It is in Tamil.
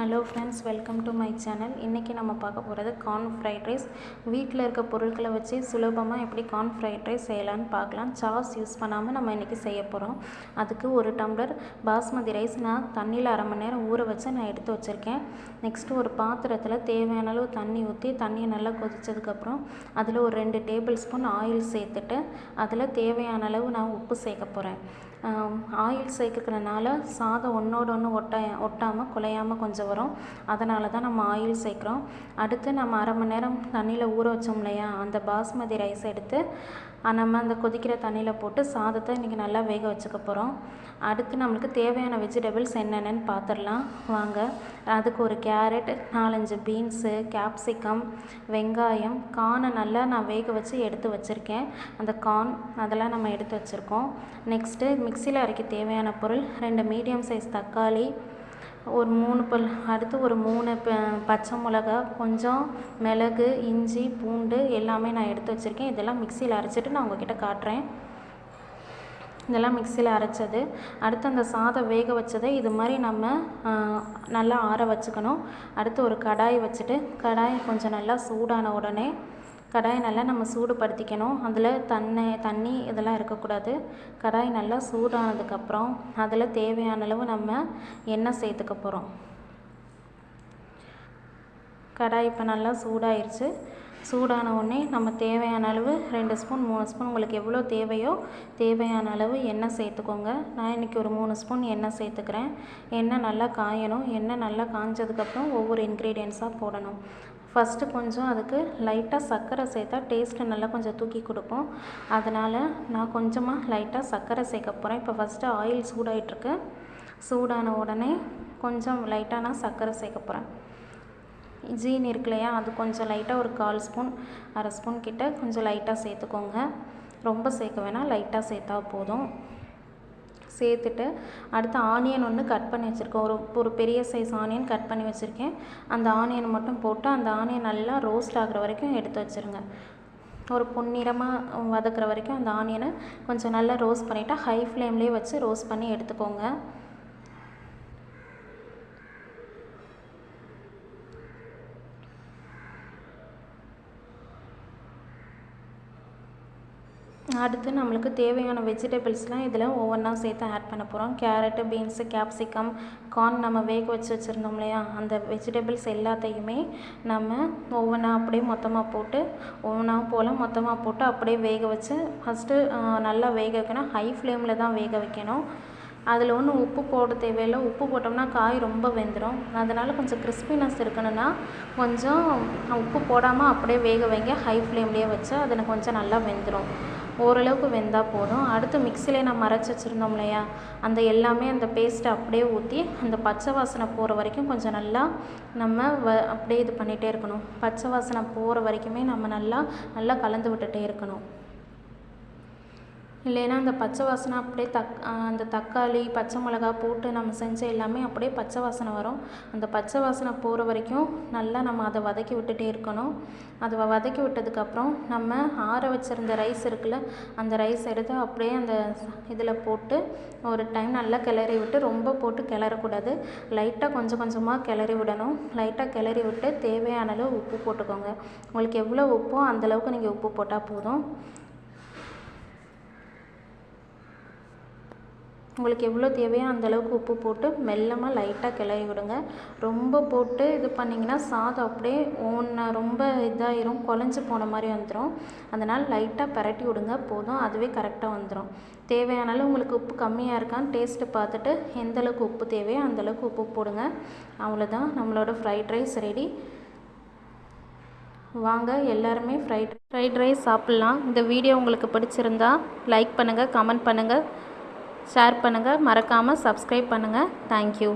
Hello friends, welcome to my channel. இன்றைக்கி நம்ம பார்க்க போகிறது கார்ன் ஃப்ரைட் ரைஸ். வீட்டில் இருக்க பொருட்களை வச்சு சுலபமாக எப்படி கார்ன் ஃப்ரைட் ரைஸ் செய்யலான்னு பார்க்கலாம். சாஸ் யூஸ் பண்ணாமல் நம்ம இன்றைக்கி செய்ய போகிறோம். அதுக்கு ஒரு டம்ளர் பாஸ்மதி ரைஸ் நான் தண்ணியில் அரை மணி நேரம் ஊற வச்சு நான் எடுத்து வச்சுருக்கேன். நெக்ஸ்ட்டு ஒரு பாத்திரத்தில் தேவையான அளவு தண்ணி ஊற்றி தண்ணியை நல்லா கொதித்ததுக்கப்புறம் அதில் ஒரு 2 டேபிள் ஸ்பூன் ஆயில் சேர்த்துட்டு அதில் தேவையான அளவு நான் உப்பு சேர்க்க போகிறேன். ஆயில் சேர்க்கறதுனால சாதம் ஒன்றோடு ஒன்று ஒட்டாமல் குலையாமல் கொஞ்சம் வரும். அதனால தான் நம்ம ஆயில் சேர்க்குறோம். அடுத்து நம்ம அரை மணி நேரம் தண்ணியில் ஊற வச்சோம் இல்லையா, அந்த பாஸ்மதி ரைஸ் எடுத்து நம்ம அந்த கொதிக்கிற தண்ணியில் போட்டு சாதத்தை இன்றைக்கி நல்லா வேக வச்சுக்க போகிறோம். அடுத்து நம்மளுக்கு தேவையான வெஜிடபிள்ஸ் என்னென்னு பார்த்துடலாம் வாங்க. அதுக்கு ஒரு கேரட், 4-5 பீன்ஸு, கேப்சிகம், வெங்காயம், கார்னை நல்லா நான் வேக வச்சு எடுத்து வச்சுருக்கேன். அந்த கார்ன் அதெல்லாம் நம்ம எடுத்து வச்சுருக்கோம். நெக்ஸ்ட்டு மிக்சியில் அரைக்க தேவையான பொருள் 2 மீடியம் சைஸ் தக்காளி, ஒரு 3 பல், அடுத்து ஒரு 3 பச்சை மிளகா, கொஞ்சம் மிளகு, இஞ்சி, பூண்டு எல்லாமே நான் எடுத்து வச்சுருக்கேன். இதெல்லாம் மிக்சியில் அரைச்சிட்டு நான் உங்கள்கிட்ட காட்டுறேன். இதெல்லாம் மிக்சியில் அரைச்சது. அடுத்து அந்த சாதம் வேக வச்சதை இது மாதிரி நம்ம நல்லா ஆற வச்சுக்கணும். அடுத்து ஒரு கடாய் வச்சுட்டு கடாய் கொஞ்சம் நல்லா சூடான உடனே கடாயை நல்லா நம்ம சூடுபடுத்திக்கணும். அதில் தண்ணி இதெல்லாம் இருக்கக்கூடாது. கடாய் நல்லா சூடானதுக்கப்புறம் அதில் தேவையான அளவு நம்ம எண்ணெய் சேர்த்துக்க போகிறோம். கடாய் இப்போ நல்லா சூடாயிருச்சு. சூடான உடனே நம்ம தேவையான அளவு 2 ஸ்பூன் 3 ஸ்பூன் உங்களுக்கு எவ்வளோ தேவையோ தேவையான அளவு எண்ணெய் சேர்த்துக்கோங்க. நான் இன்றைக்கி ஒரு 3 ஸ்பூன் எண்ணெய் சேர்த்துக்கிறேன். எண்ணெய் நல்லா காயணும். எண்ணெய் நல்லா காஞ்சதுக்கப்புறம் ஒவ்வொரு இன்க்ரீடியன்ஸாக போடணும். ஃபஸ்ட்டு கொஞ்சம் அதுக்கு லைட்டாக சர்க்கரை சேர்த்தா டேஸ்ட்டு நல்லா கொஞ்சம் தூக்கி கொடுக்கும். அதனால் நான் கொஞ்சமாக லைட்டாக சர்க்கரை சேர்க்க போகிறேன். இப்போ ஃபஸ்ட்டு ஆயில் சூடாகிட்ருக்கு. சூடான உடனே கொஞ்சம் லைட்டாக நான் சர்க்கரை சேர்க்க போகிறேன். ஜீனி இருக்கு இல்லையா, அது கொஞ்சம் லைட்டாக ஒரு 1/4 ஸ்பூன் அரை ஸ்பூன் கிட்ட கொஞ்சம் லைட்டாக சேர்த்துக்கோங்க. ரொம்ப சேர்க்க வேணாம், லைட்டாக சேர்த்தா போதும். சேர்த்துட்டு அடுத்து ஆனியன் ஒன்று கட் பண்ணி வச்சுருக்கேன். ஒரு பெரிய சைஸ் ஆனியன் கட் பண்ணி வச்சுருக்கேன். அந்த ஆனியனை மட்டும் போட்டு அந்த ஆனியன் நல்லா ரோஸ்ட் ஆகிற வரைக்கும் எடுத்து வச்சுருங்க. ஒரு பொன்னிறமாக வதக்குற வரைக்கும் அந்த ஆனியனை கொஞ்சம் நல்லா ரோஸ்ட் பண்ணிவிட்டு ஹை ஃப்ளேம்லேயே வச்சு ரோஸ்ட் பண்ணி எடுத்துக்கோங்க. அடுத்து நம்மளுக்கு தேவையான வெஜிடபிள்ஸ்லாம் இதில் ஒவ்வொன்றா சேர்த்து ஆட் பண்ண போகிறோம். கேரட்டு, பீன்ஸு, கேப்சிகம், கார்ன் நம்ம வேக வச்சுருந்தோம் இல்லையா, அந்த வெஜிடபிள்ஸ் எல்லாத்தையுமே நம்ம ஒவ்வொன்றா அப்படியே மொத்தமாக போட்டு மொத்தமாக போட்டு அப்படியே வேக வச்சு ஃபஸ்ட்டு நல்லா வேக வைக்கணும். ஹை ஃப்ளேமில் தான் வேக வைக்கணும். அதில் ஒன்றும் உப்பு போட தேவையில்லை. உப்பு போட்டோம்னா காய் ரொம்ப வெந்துடும். அதனால் கொஞ்சம் கிறிஸ்பினஸ் இருக்கணும்னா கொஞ்சம் உப்பு போடாமல் அப்படியே வேக வைங்க. ஹை ஃப்ளேம்லேயே வச்சு அதில் கொஞ்சம் நல்லா வெந்துடும். ஓரளவுக்கு வெந்தால் போதும். அடுத்து மிக்சியில் நம்ம அரைச்சி வச்சுருந்தோம் இல்லையா, அந்த எல்லாமே அந்த பேஸ்ட்டை அப்படியே ஊற்றி அந்த பச்சை வாசனை போகிற வரைக்கும் கொஞ்சம் நல்லா நம்ம அப்படியே இது பண்ணிகிட்டே இருக்கணும். பச்சை வாசனை போகிற வரைக்குமே நம்ம நல்லா கலந்து விட்டுட்டே இருக்கணும். இல்லைன்னா அந்த பச்சை வாசனை அப்படியே அந்த தக்காளி, பச்சை மிளகா போட்டு நம்ம செஞ்ச எல்லாமே அப்படியே பச்சை வாசனை வரும். அந்த பச்சை வாசனை போகிற வரைக்கும் நல்லா நம்ம அதை வதக்கி விட்டுட்டே இருக்கணும். அதை வதக்கி விட்டதுக்கப்புறம் நம்ம ஆற வச்சுருந்த ரைஸ் இருக்குல்ல, அந்த ரைஸ் எடுத்து அப்படியே அந்த இதில் போட்டு ஒரு டைம் நல்லா கிளறி விட்டு, ரொம்ப போட்டு கிளறக்கூடாது. லைட்டாக கொஞ்சம் கொஞ்சமாக கிளறி விடணும். லைட்டாக கிளறி விட்டு தேவையான அளவு உப்பு போட்டுக்கோங்க. உங்களுக்கு எவ்வளோ உப்போ அந்தளவுக்கு நீங்கள் உப்பு போட்டால் போதும். உங்களுக்கு எவ்வளோ தேவையோ அந்தளவுக்கு உப்பு போட்டு மெல்லமாக லைட்டாக கிளறி விடுங்க. ரொம்ப போட்டு இது பண்ணிங்கன்னா சாதம் அப்படியே ரொம்ப இதாகிரும், குழஞ்சி போன மாதிரி வந்துடும். அதனால் லைட்டாக பரட்டி விடுங்க போதும். அதுவே கரெக்டாக வந்துடும். தேவையான அளவு உங்களுக்கு உப்பு கம்மியாக இருக்கான்னு டேஸ்ட்டு பார்த்துட்டு எந்தளவுக்கு உப்பு தேவையோ அந்தளவுக்கு உப்பு போடுங்க. அவ்வளோதான், நம்மளோட ஃப்ரைட் ரைஸ் ரெடி. வாங்க எல்லாருமே ஃப்ரைட் ரைஸ் சாப்பிட்லாம். இந்த வீடியோ உங்களுக்கு பிடிச்சிருந்தா லைக் பண்ணுங்கள், கமெண்ட் பண்ணுங்கள், ஷேர் பண்ணுங்கள், மறக்காமல் சப்ஸ்கிரைப் பண்ணுங்கள். தேங்க்யூ.